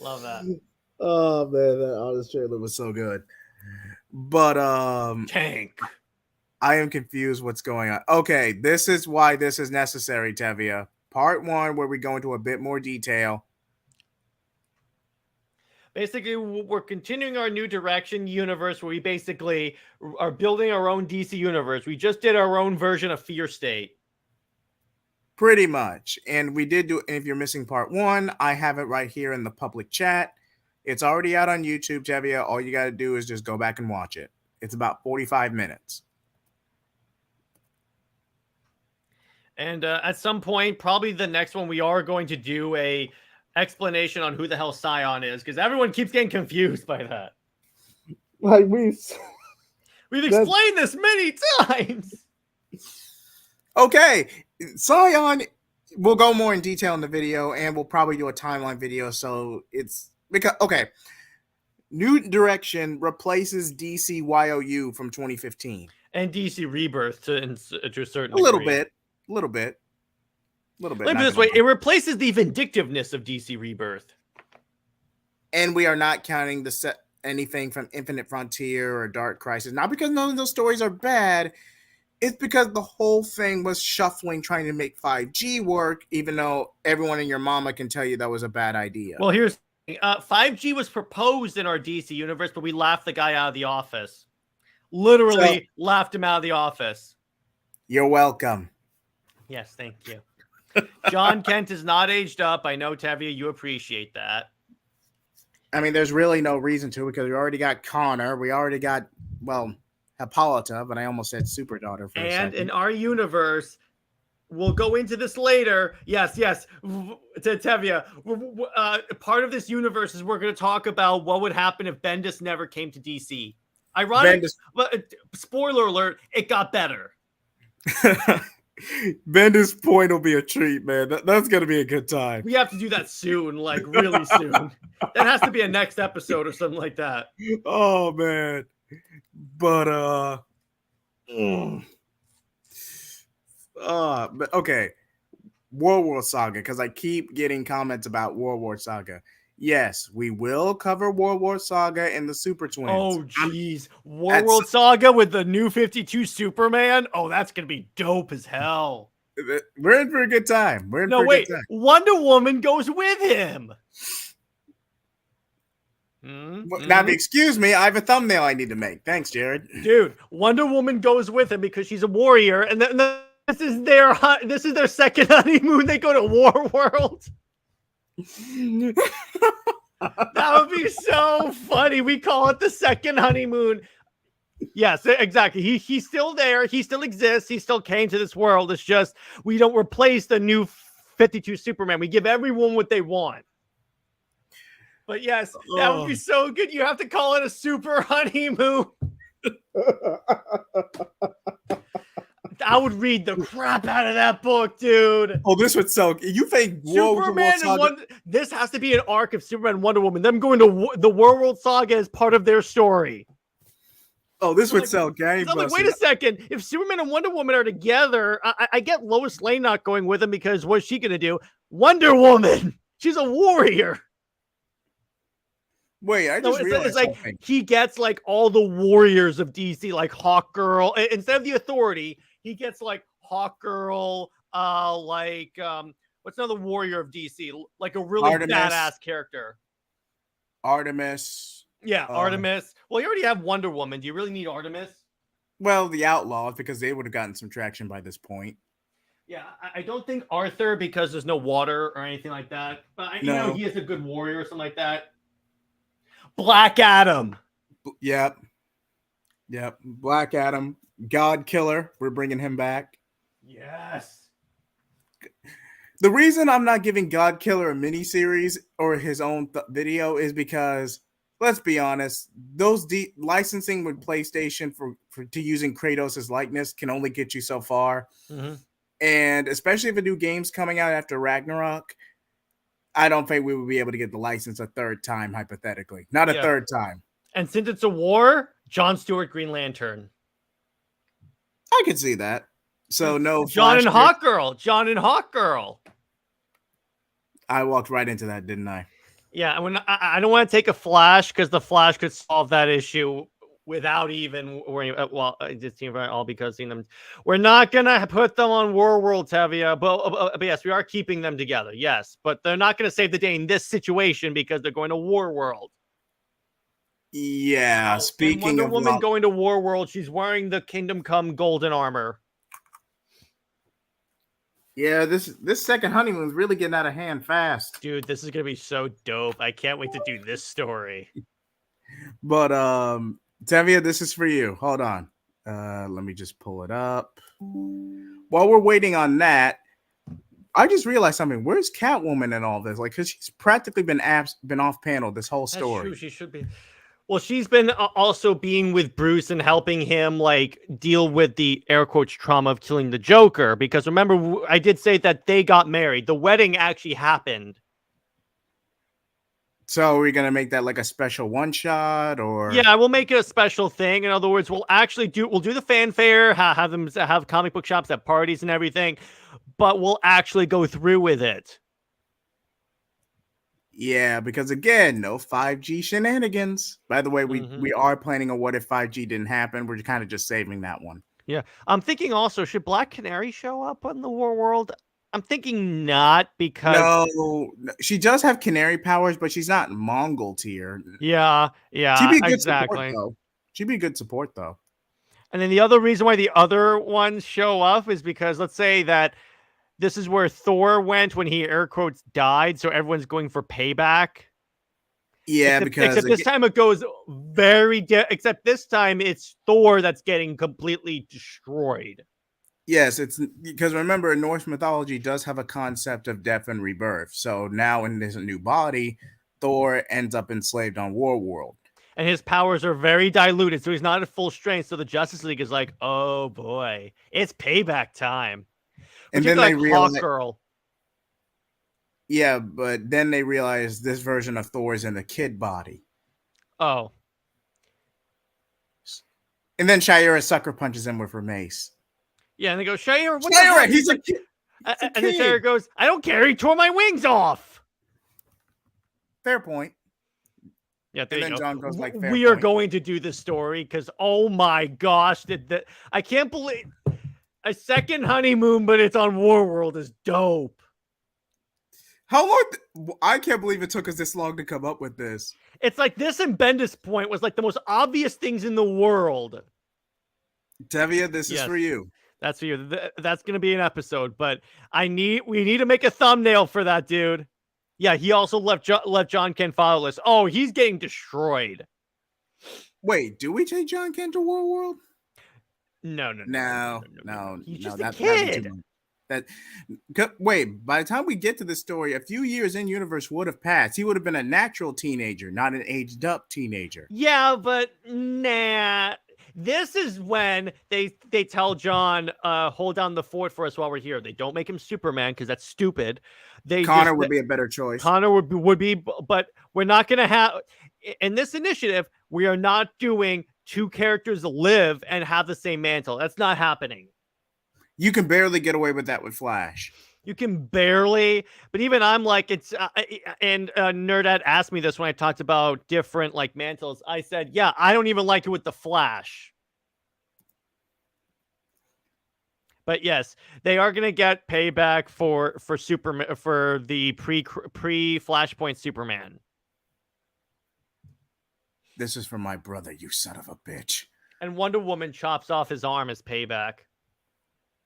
that. Oh man, that honest trailer was so good. But Tank. I am confused what's going on. Okay, this is why this is necessary, Tevia. Part 1, where we go into a bit more detail. Basically, we're continuing our new direction universe where we basically are building our own DC universe. We just did our own version of Fear State. Pretty much. And we did do, and if you're missing part 1, I have it right here in the public chat. It's already out on YouTube, Tevia. All you got to do is just go back and watch it. It's about 45 minutes. And at some point, probably the next one, we are going to do a explanation on who the hell Scion is, because everyone keeps getting confused by that. Like we've explained this many times. Okay, Scion, we'll go more in detail in the video, and we'll probably do a timeline video. So it's because, okay, New Direction replaces DCYOU from 2015. And DC Rebirth to a certain A little degree. bit, a little bit, a little bit. Let me put it this way: it replaces the vindictiveness of DC Rebirth. And we are not counting the set anything from Infinite Frontier or Dark Crisis. Not because none of those stories are bad. It's because the whole thing was shuffling, trying to make 5G work, even though everyone and your mama can tell you that was a bad idea. Well, here's 5G was proposed in our DC universe, but we laughed the guy out of the office. Literally laughed him out of the office. You're welcome. Yes, thank you. John Kent is not aged up. I know, Tevye, you appreciate that. I mean, there's really no reason to, because we already got Connor. We already got, well, Hippolyta, but I almost said Super Daughter for a second. And in our universe, we'll go into this later. Yes. To Tevye, part of this universe is we're going to talk about what would happen if Bendis never came to DC. Ironic, but spoiler alert, it got better. Bendis' point will be a treat, man. That's going to be a good time. We have to do that soon, like really soon. That has to be a next episode or something like that. Oh, man. But, but okay. War Saga, because I keep getting comments about War Saga. Yes, we will cover War Saga and the Super Twins. Oh, jeez. World Saga with the new 52 Superman? Oh, that's going to be dope as hell. We're in for a good time. Wonder Woman goes with him. Now, excuse me, I have a thumbnail I need to make. Thanks, Jared. Dude, Wonder Woman goes with him because she's a warrior, and this is their second honeymoon. They go to War World. That would be so funny. We call it the second honeymoon. Yes, exactly. He's still there. He still exists. He still came to this world. It's just we don't replace the new 52 Superman. We give everyone what they want. But yes, that would be so good. You have to call it a super honeymoon. I would read the crap out of that book, dude. Oh, this would sell. You think Superman and this has to be an arc of Superman and Wonder Woman. Them going to the World Saga as part of their story. Oh, this would sell gangbusters. Like, wait a second. If Superman and Wonder Woman are together, I get Lois Lane not going with him because what's she going to do? Wonder Woman. She's a warrior. Wait, I just realized it's like he gets like all the warriors of DC, like Hawkgirl. Instead of the Authority, he gets like Hawkgirl, what's another warrior of DC? Like a really badass character. Artemis. Yeah, Artemis. Well, you already have Wonder Woman. Do you really need Artemis? Well, the Outlaws, because they would have gotten some traction by this point. Yeah, I don't think Arthur, because there's no water or anything like that. But you know he is a good warrior or something like that. Black Adam. Yep. Black Adam. God Killer. We're bringing him back. Yes. The reason I'm not giving God Killer a miniseries or his own video is because, let's be honest, those licensing with PlayStation for to using Kratos' likeness can only get you so far. Mm-hmm. And especially if a new game's coming out after Ragnarok, I don't think we would be able to get the license a third time, hypothetically. Not a third time. And since it's a war, Jon Stewart, Green Lantern. I could see that. So no John and Hawkgirl. I walked right into that, didn't I? Yeah, I don't want to take a Flash because the Flash could solve that issue without even worrying. Well, it seems all because seeing them. We're not gonna put them on War World, Tevye, but yes, we are keeping them together. Yes, but they're not gonna save the day in this situation because they're going to War World. Yeah, speaking Wonder Woman going to War World, she's wearing the Kingdom Come golden armor. Yeah, this second honeymoon is really getting out of hand fast. Dude, this is gonna be so dope. I can't wait to do this story. But Tevye, this is for you. Hold on. Let me just pull it up. While we're waiting on that, I just realized something. Where's Catwoman in all this? Like, because she's practically been off panel this whole story. That's true. She should be. Well, she's been also being with Bruce and helping him like deal with the air quotes trauma of killing the Joker. Because remember, I did say that they got married. The wedding actually happened. So are we gonna make that like a special one shot or? Yeah, we'll make it a special thing. In other words, we'll do the fanfare, have them have comic book shops at parties and everything, but we'll actually go through with it. Yeah, because again, no 5G shenanigans. By the way, we are planning on what if 5G didn't happen. We're kind of just saving that one. Yeah. I'm thinking also, should Black Canary show up in the War World? I'm thinking not because No, she does have canary powers, but she's not Mongol tier. yeah, She'd be a good support exactly. though. She'd be a good support though. And then the other reason why the other ones show up is because let's say that this is where Thor went when he air quotes died, so everyone's going for payback. Yeah, Except this time it goes except this time it's Thor that's getting completely destroyed. yes, it's because remember, Norse mythology does have a concept of death and rebirth. So now in this new body, Thor ends up enslaved on War World. And his powers are very diluted, so he's not at full strength. So the Justice League is like, oh boy, it's payback time. And then they like realize, Hawkgirl. yeah, but then they realize this version of Thor is in the kid body. Oh. And then Shira sucker punches him with her mace. Yeah, and they go, Shira, what Shira, the he's a kid. And then Shira goes, I don't care, he tore my wings off. Fair point. Yeah, there and you then go. John goes like, we are going to do this story because, oh my gosh, I can't believe a second honeymoon, but it's on War World is dope. How long? I can't believe it took us this long to come up with this. It's like this and Bendis Point was like the most obvious things in the world. Tevia, this is for you. That's for you. That's going to be an episode, but we need to make a thumbnail for that, dude. Yeah, he also left John Kent fatherless. Oh, he's getting destroyed. Wait, do we take John Kent to War World? No. He's just a kid. Wait, by the time we get to the story, a few years in universe would have passed. He would have been a natural teenager, not an aged up teenager. Yeah, but nah. This is when they tell John, hold down the fort for us while we're here. They don't make him Superman because that's stupid. Connor would be a better choice. Connor would be, but we're not going to have in this initiative. We are not doing two characters live and have the same mantle. That's not happening. You can barely get away with that with Flash. You can barely, but even I'm like, it's, and Nerdad asked me this when I talked about different like mantles. I said, yeah, I don't even like it with the Flash. But yes, they are going to get payback for Superman, for the pre Flashpoint Superman. This is for my brother, you son of a bitch. And Wonder Woman chops off his arm as payback.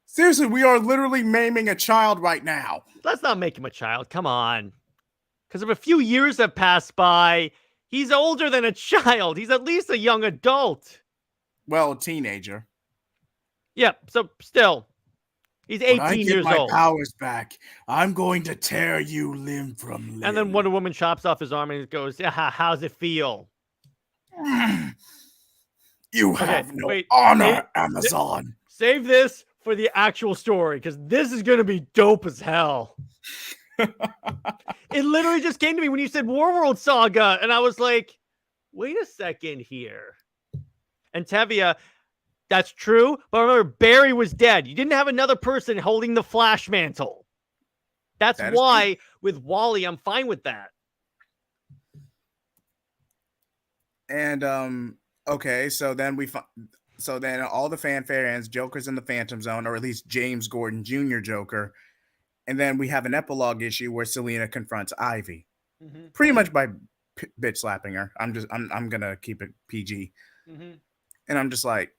Seriously, we are literally maiming a child right now. Let's not make him a child. Come on. Because if a few years have passed by, he's older than a child. He's at least a young adult. Well, a teenager. Yep. So still, he's 18 years old. When I get my powers back, I'm going to tear you limb from limb. And then Wonder Woman chops off his arm and goes, yeah, how's it feel? You have no honor, Amazon. Save this for the actual story, because this is going to be dope as hell. It literally just came to me when you said Warworld Saga, and I was like, wait a second here. And Tevia, that's true, but remember, Barry was dead. You didn't have another person holding the Flash mantle. That's why, with Wally, I'm fine with that. And, okay, so then So then all the fanfare ends, Joker's in the Phantom Zone, or at least James Gordon Jr. Joker. And then we have an epilogue issue where Selina confronts Ivy. Mm-hmm. Pretty much by bitch slapping her. I'm going to keep it PG. Mm-hmm. And I'm just like,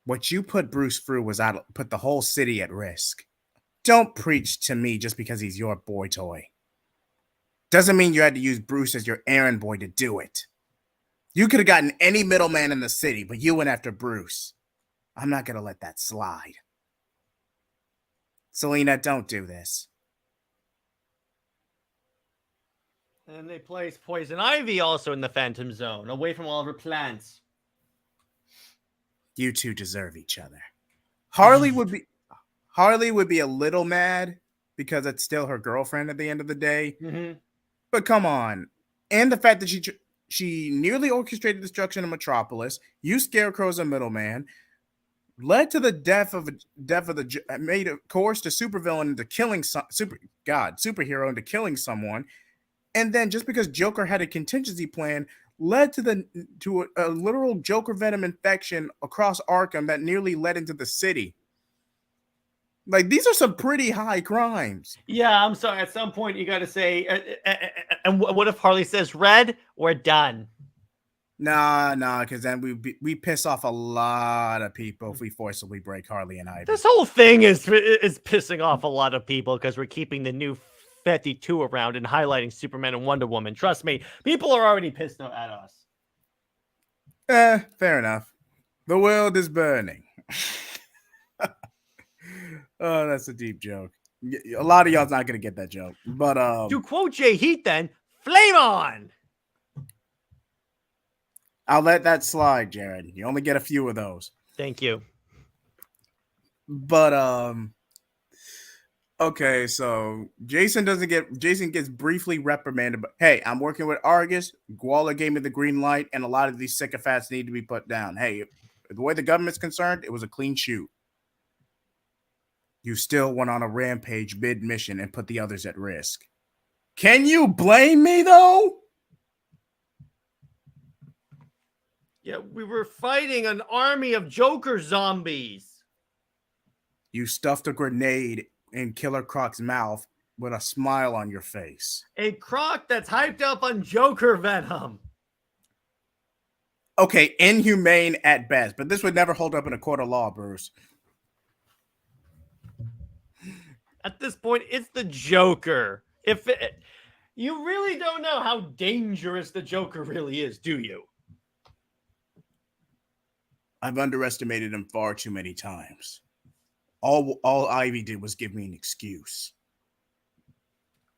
what you put Bruce through was put the whole city at risk. Don't preach to me just because he's your boy toy. Doesn't mean you had to use Bruce as your errand boy to do it. You could have gotten any middleman in the city, but you went after Bruce. I'm not going to let that slide. Selina, don't do this. And they place Poison Ivy also in the Phantom Zone, away from all of her plants. You two deserve each other. Harley would be a little mad because it's still her girlfriend at the end of the day. Mm-hmm. But come on. and the fact that she nearly orchestrated destruction of Metropolis, used Scarecrow as a middleman, led to the death of the made a coerced a supervillain into killing superhero into killing someone, and then just because Joker had a contingency plan, led to a literal Joker venom infection across Arkham that nearly led into the city. Like, these are some pretty high crimes. Yeah, I'm sorry. At some point, you got to say, and what if Harley says, "Red, we're done"? Nah, because then we piss off a lot of people if we forcibly break Harley and Ivy. This whole thing is pissing off a lot of people because we're keeping the new 52 around and highlighting Superman and Wonder Woman. Trust me, people are already pissed at us. Fair enough. The world is burning. Oh, that's a deep joke. A lot of y'all's not gonna get that joke, but to quote Jay Heat, then flame on. I'll let that slide, Jared. You only get a few of those. Thank you. But okay, so Jason gets briefly reprimanded, but hey, I'm working with Argus. Guala gave me the green light, and a lot of these sycophants need to be put down. Hey, the way the government's concerned, it was a clean shoot. You still went on a rampage mid-mission and put the others at risk. Can you blame me, though? Yeah, we were fighting an army of Joker zombies. You stuffed a grenade in Killer Croc's mouth with a smile on your face. A Croc that's hyped up on Joker venom. Okay, inhumane at best, but this would never hold up in a court of law, Bruce. At this point, it's the Joker. You really don't know how dangerous the Joker really is, do you? I've underestimated him far too many times. All Ivy did was give me an excuse.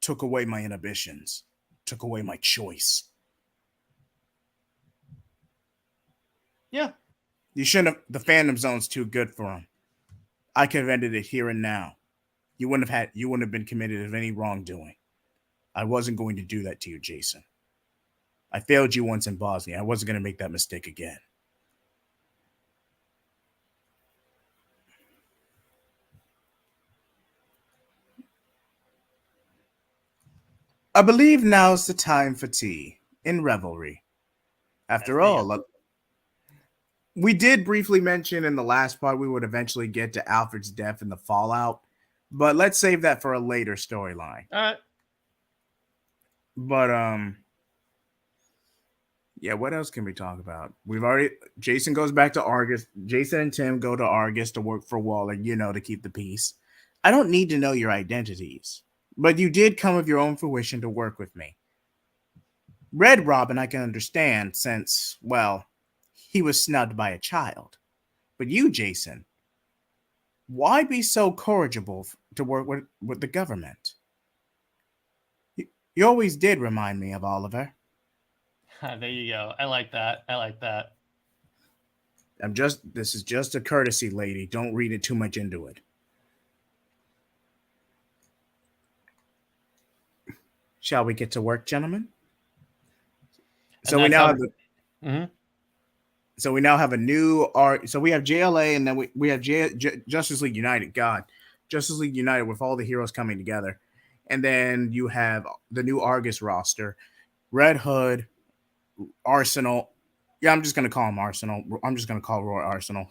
Took away my inhibitions. Took away my choice. Yeah. You shouldn't have. The Phantom Zone's too good for him. I could have ended it here and now. You wouldn't have been committed of any wrongdoing. I wasn't going to do that to you, Jason. I failed you once in Bosnia. I wasn't going to make that mistake again. I believe now's the time for tea in revelry. After all, we did briefly mention in the last part we would eventually get to Alfred's death and the fallout, but let's save that for a later storyline. All right. But yeah, what else can we talk about? Jason goes back to Argus. Jason and Tim go to Argus to work for Waller, to keep the peace. I don't need to know your identities, but you did come of your own fruition to work with me. Red Robin I can understand since, well, he was snubbed by a child. But you, Jason, why be so corrigible to work with the government? You always did remind me of Oliver. There you go. I like that. This is just a courtesy, lady. Don't read it too much into it. Shall we get to work, gentlemen? So we now have a new art. So we have JLA, and then we have Justice League United. God, Justice League United with all the heroes coming together, and then you have the new Argus roster: Red Hood, Arsenal. Yeah, I'm just gonna call him Arsenal. I'm just gonna call Roy Arsenal.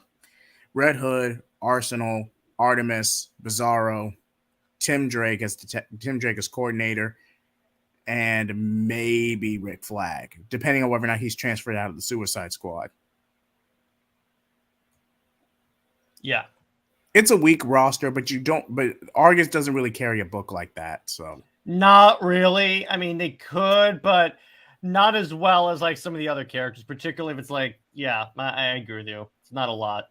Red Hood, Arsenal, Artemis, Bizarro, Tim Drake as coordinator, and maybe Rick Flag, depending on whether or not he's transferred out of the Suicide Squad. Yeah. It's a weak roster, but Argus doesn't really carry a book like that, so. Not really. I mean, they could, but not as well as like some of the other characters, particularly if it's like, yeah, I agree with you. It's not a lot.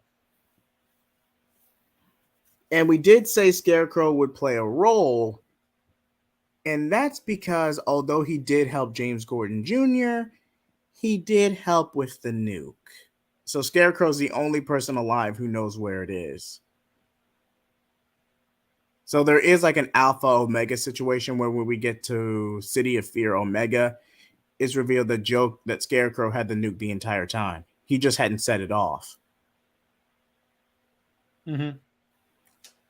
And we did say Scarecrow would play a role, and that's because although he did help James Gordon Jr., he did help with the nuke. So Scarecrow's the only person alive who knows where it is. So there is like an Alpha Omega situation where when we get to City of Fear Omega, it's revealed that Scarecrow had the nuke the entire time. He just hadn't set it off, Mm-hmm.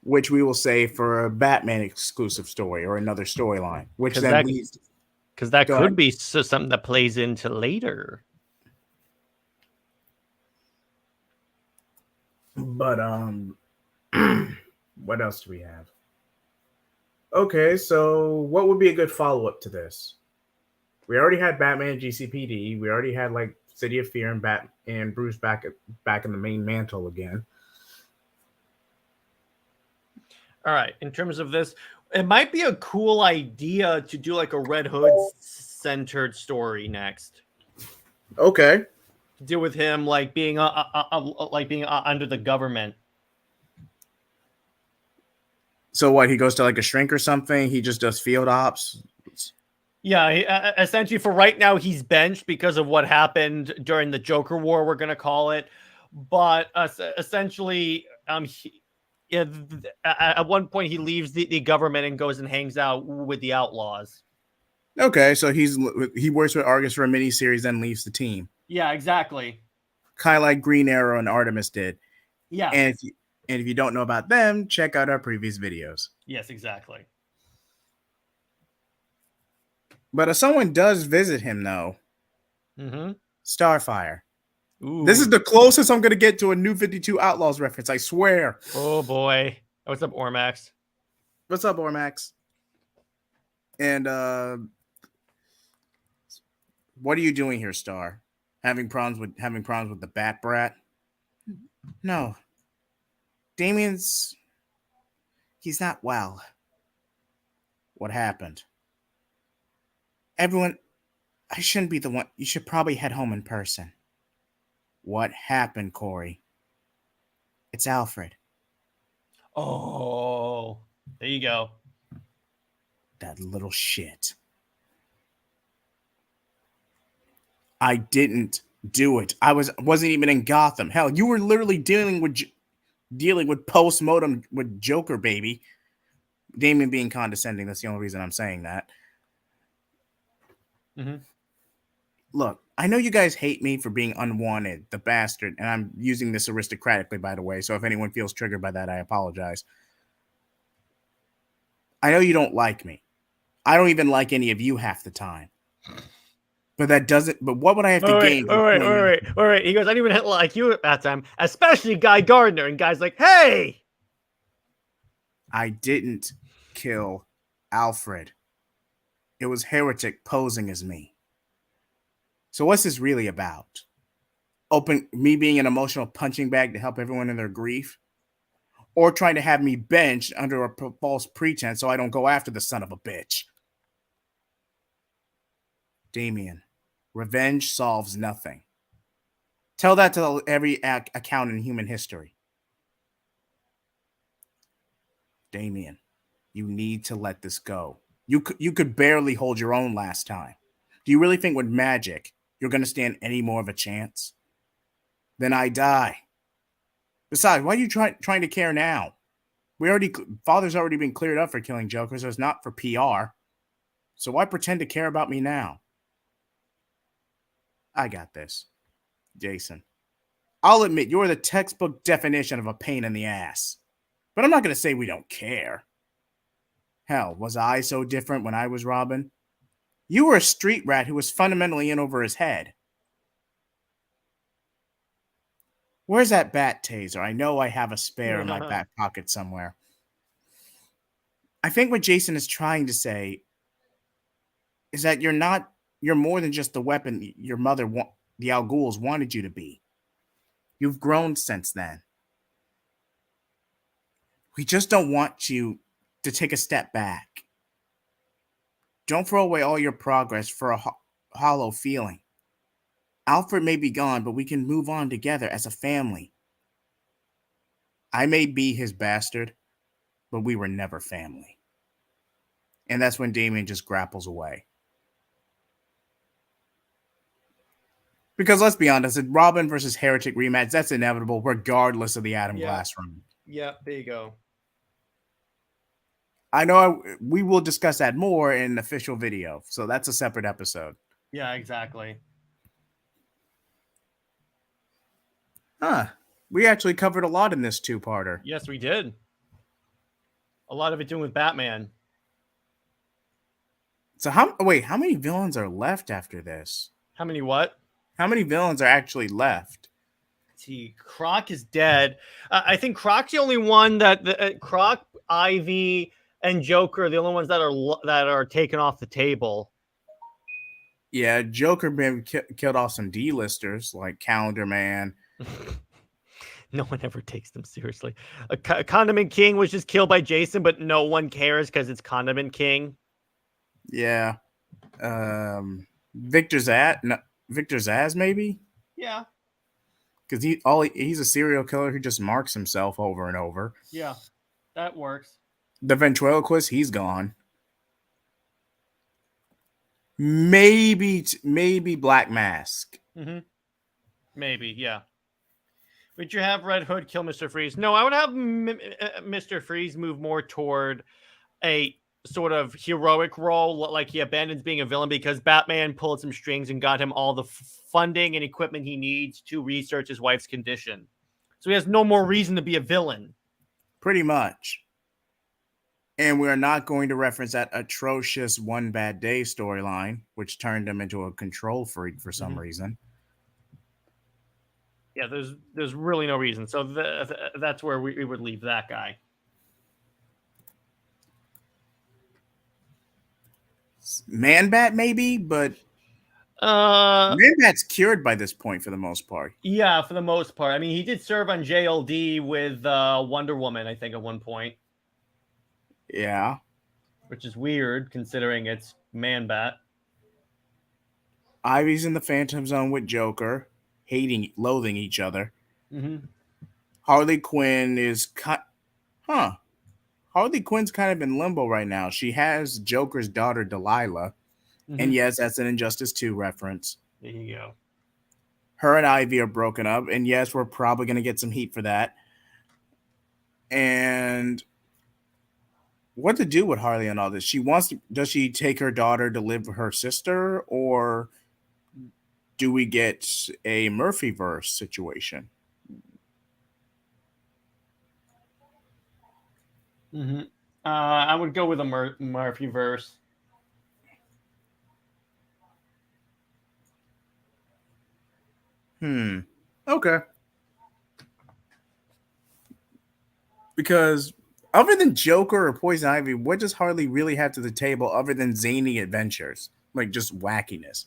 which we will say for a Batman exclusive story or another storyline, which Because then that leads. because that Go could ahead. be something that plays into later. But what else do we have? Okay, so what would be a good follow up to this? We already had Batman GCPD. We already had like City of Fear and Bruce back in the main mantle again. All right. In terms of this, it might be a cool idea to do like a Red Hood centered story next. Okay. To deal with him like being under the government. So what? He goes to like a shrink or something. He just does field ops. Yeah, essentially for right now he's benched because of what happened during the Joker War, we're gonna call it. But essentially, at one point he leaves the government and goes and hangs out with the outlaws. Okay, so he works with Argus for a miniseries, then leaves the team. Yeah, exactly. Kind of like Green Arrow and Artemis did. Yes. And if you don't know about them, check out our previous videos. Yes, exactly. But if someone does visit him, though, Starfire. Ooh. This is the closest I'm going to get to a New 52 Outlaws reference, I swear. Oh, boy. What's up, Ormax? What's up, Ormax? And what are you doing here, Star? Having problems with the Bat Brat? No. Damien's... he's not well. What happened? Everyone... I shouldn't be the one. You should probably head home in person. What happened, Corey? It's Alfred. Oh, there you go. That little shit. I didn't do it. I wasn't even in Gotham. Hell, you were literally dealing with post-mortem with Joker, baby. Damien being condescending. That's the only reason I'm saying that. Look, I know you guys hate me for being unwanted, the bastard, and I'm using this aristocratically, by the way, so if anyone feels triggered by that, I apologize. I know you don't like me. I don't even like any of you half the time. But that doesn't, but what would I have to gain? All right. He goes, I didn't even like you at that time, especially Guy Gardner. And Guy's like, hey! I didn't kill Alfred. It was Heretic posing as me. So what's this really about? Me being an emotional punching bag to help everyone in their grief? Or trying to have me benched under a false pretense so I don't go after the son of a bitch? Damien, revenge solves nothing. Tell that to every account in human history. Damien, you need to let this go. You could barely hold your own last time. Do you really think with magic you're going to stand any more of a chance? Then I die. Besides, why are you trying to care now? Father's already been cleared up for killing Jokers, so it's not for PR. So why pretend to care about me now? I got this. Jason, I'll admit you're the textbook definition of a pain in the ass. But I'm not going to say we don't care. Hell, was I so different when I was Robin? You were a street rat who was fundamentally in over his head. Where's that bat taser? I know I have a spare in my back pocket somewhere. I think what Jason is trying to say is that you're more than just the weapon your mother, the Al Ghul's, wanted you to be. You've grown since then. We just don't want you to take a step back. Don't throw away all your progress for a hollow feeling. Alfred may be gone, but we can move on together as a family. I may be his bastard, but we were never family. And that's when Damien just grapples away. Because let's be honest, a Robin versus Heretic rematch, that's inevitable regardless of the Adam Glass run. Yeah, there you go. I know we will discuss that more in an official video, so that's a separate episode. Yeah, exactly. Huh. We actually covered a lot in this two-parter. Yes, we did. A lot of it doing with Batman. So how many villains are left after this? How many what? How many villains are actually left? See, Croc is dead. I think Croc's the only one that Croc, Ivy, and Joker are the only ones that are taken off the table. Yeah, Joker maybe killed off some D-listers like Calendar Man. No one ever takes them seriously. Condiment King was just killed by Jason, but no one cares because it's Condiment King. Yeah. Victor Zaz, no, Victor Zaz maybe? Yeah, Because he's a serial killer who just marks himself over and over. yeah, that works. The ventriloquist, he's gone. Maybe Black Mask. Mm-hmm. Maybe, yeah. Would you have Red Hood kill Mr. Freeze? No, I would have Mr. Freeze move more toward a sort of heroic role, like he abandons being a villain because Batman pulled some strings and got him all the funding and equipment he needs to research his wife's condition. So he has no more reason to be a villain. Pretty much. And we're not going to reference that atrocious One Bad Day storyline, which turned him into a control freak for some reason. Yeah, there's really no reason. So that's where we would leave that guy. Man-Bat maybe, but Man-Bat's cured by this point for the most part. Yeah, for the most part. I mean, he did serve on JLD with Wonder Woman, I think, at one point. Yeah. Which is weird, considering it's Man-Bat. Ivy's in the Phantom Zone with Joker, loathing each other. Mm-hmm. Harley Quinn is Harley Quinn's kind of in limbo right now. She has Joker's daughter Delilah, and yes, that's an Injustice 2 reference. There you go. Her and Ivy are broken up, and yes, we're probably going to get some heat for that. And what to do with Harley and all this? Does she take her daughter to live with her sister, or do we get a Murphyverse situation? Mm-hmm. I would go with a Murphyverse. Okay. Because other than Joker or Poison Ivy, what does Harley really have to the table other than zany adventures? Like just wackiness.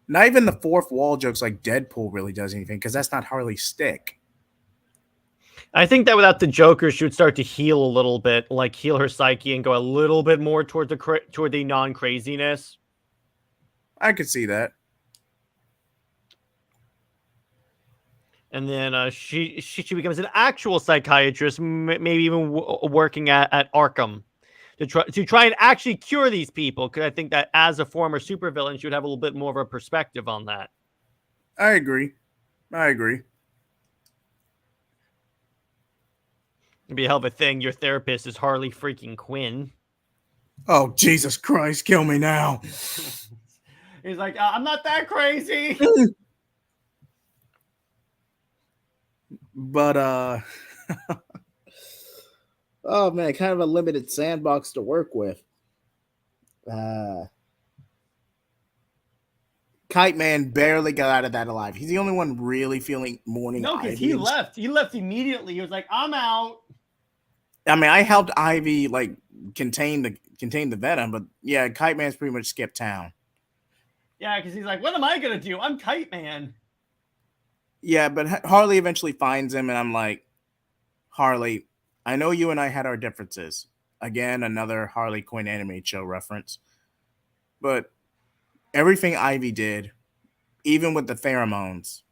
Not even the fourth wall jokes like Deadpool really does anything because that's not Harley's stick. I think that without the Joker, she would start to heal a little bit, like heal her psyche and go a little bit more toward the non-craziness. I could see that. And then she becomes an actual psychiatrist, maybe even working at Arkham to try and actually cure these people. Because I think that as a former supervillain, she would have a little bit more of a perspective on that. I agree. It'd be a hell of a thing. Your therapist is Harley freaking Quinn. Oh, Jesus Christ, kill me now. He's like, I'm not that crazy. But oh man, kind of a limited sandbox to work with. Kite Man barely got out of that alive. He's the only one really feeling mourning. No, because he left. He left immediately. He was like, I'm out. I mean, I helped Ivy like contain the venom, but yeah, Kite Man's pretty much skipped town. Yeah, because he's like, what am I gonna do? I'm Kite Man. Yeah, but Harley eventually finds him, and I'm like, Harley, I know you and I had our differences. Again, another Harley Quinn animated show reference. But everything Ivy did, even with the pheromones,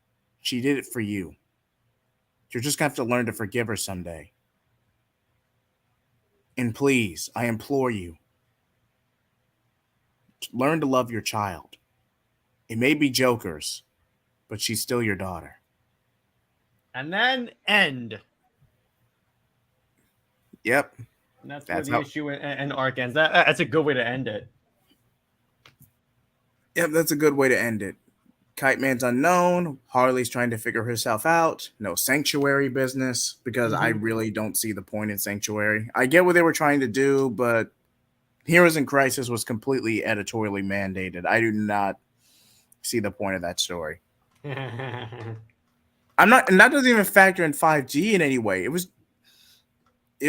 she did it for you. You're just going to have to learn to forgive her someday. And please, I implore you, learn to love your child. It may be Joker's, but she's still your daughter. And then end. Yep. And that's where the issue and arc ends. That's a good way to end it. Yep, that's a good way to end it. Kite Man's unknown. Harley's trying to figure herself out. No sanctuary business because I Hmm. really don't see the point in sanctuary. I get what they were trying to do, but Heroes in Crisis was completely editorially mandated. I do not see the point of that story. I'm not, and that doesn't even factor in 5G in any way. It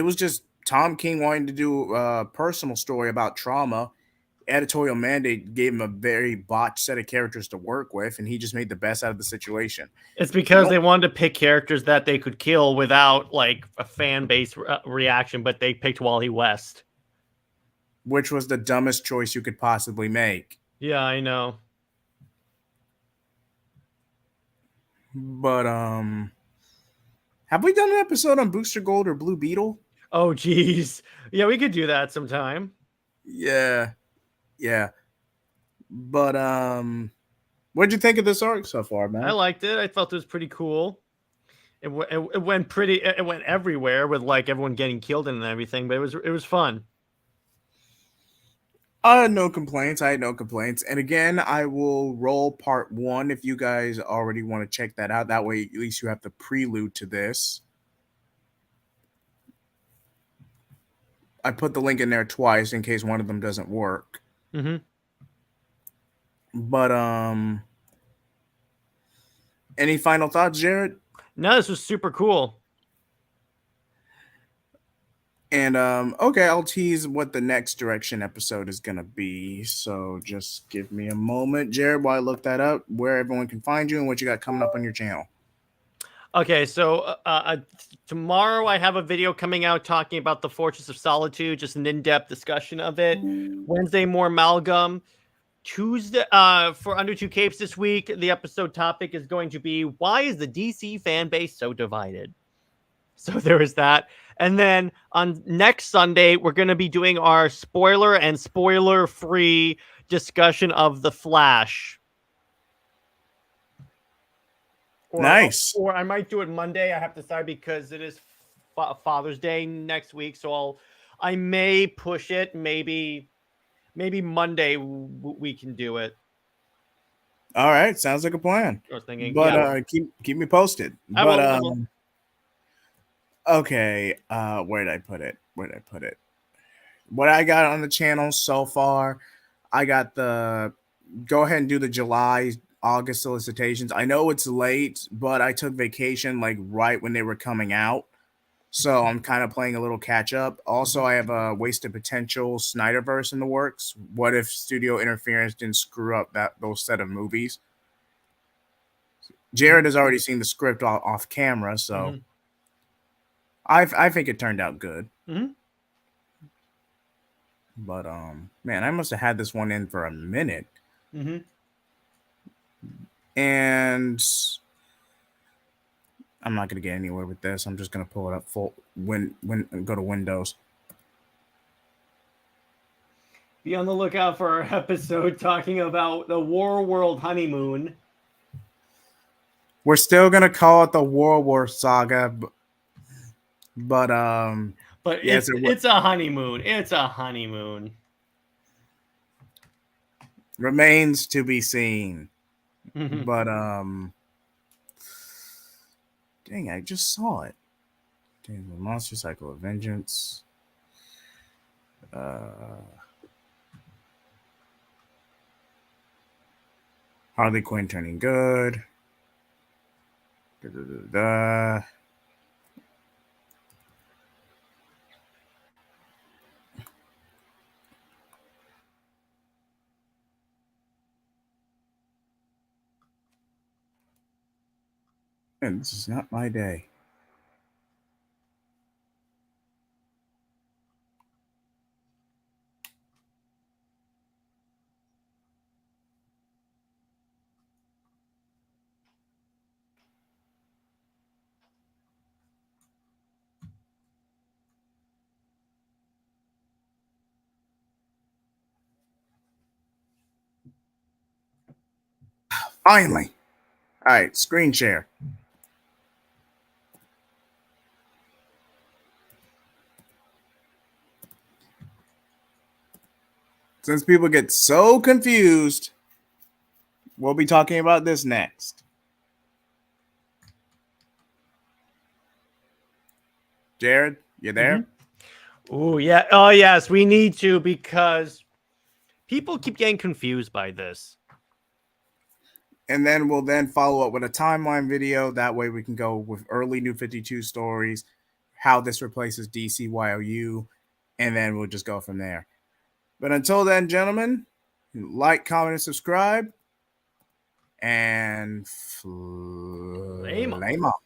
was just Tom King wanting to do a personal story about trauma. Editorial mandate gave him a very botched set of characters to work with, and he just made the best out of the situation. It's You because don't, they wanted to pick characters that they could kill without like a fan base reaction, but they picked Wally West. which was the dumbest choice you could possibly make. Yeah, I know. But have we done an episode on Booster Gold or Blue Beetle? Oh, geez. Yeah, we could do that sometime. Yeah, yeah. But what'd you think of this arc so far, I man? liked it. I felt it was pretty cool. It went pretty. It went everywhere with like everyone getting killed and everything, but it was fun. I had no complaints. I had no complaints. And again, I will roll part one if you guys already want to check that out. That way, at least you have the prelude to this. I put the link in there twice in case one of them doesn't work. Hmm. But any final thoughts, Jared? No, this was super cool. And okay, I'll tease what the next direction episode is gonna be. So just give me a moment, Jared, while I look that up, where everyone can find you and what you got coming up on your channel. Okay, so tomorrow I have a video coming out talking about the Fortress of Solitude, just an in-depth discussion of it. Wednesday, more amalgam. Tuesday, for Under Two Capes this week, the episode topic is going to be why is the DC fan base so divided? So there is that. And then on next Sunday, we're going to be doing our spoiler and spoiler free discussion of The Flash. Or, Nice. or I might do it Monday. I have to decide because it is Father's Day next week. So I may push it. Maybe Monday we can do it. All right, sounds like a plan. I was thinking, But yeah, keep me posted. I But will. I will. okay, where did I put it? Where did I put it? What I got on the channel so far, I got the go ahead and do the July August solicitations. I know it's late, but I took vacation like right when they were coming out. So I'm kind of playing a little catch up. Also, I have a Wasted Potential Snyderverse in the works. What if studio interference didn't screw up those set of movies? Jared has already seen the script off camera, so Mm-hmm. I think it turned out good. Mm-hmm. But man, I must have had this one in for a minute. Mm-hmm. And I'm not gonna get anywhere with this. I'm just gonna pull it up full when go to Windows. Be on the lookout for our episode talking about the War World honeymoon. We're still gonna call it the World War Saga, but But yes, it's a honeymoon. It's a honeymoon. remains to be seen. Mm-hmm. But dang, I just saw it. Dang, the Monster Cycle of Vengeance. Harley Quinn turning good. Da, da, da, da. Man, this is not my day. Finally. All right, screen share. Since people get so confused We'll be talking about this next. Jared, you there? Oh yeah. Oh yes, we need to, because people keep getting confused by this. And then we'll follow up with a timeline video. That way we can go with early New 52 stories, how this replaces DCYOU, and then we'll just go from there. But until then, gentlemen, like, comment, and subscribe, and Lame. flame off.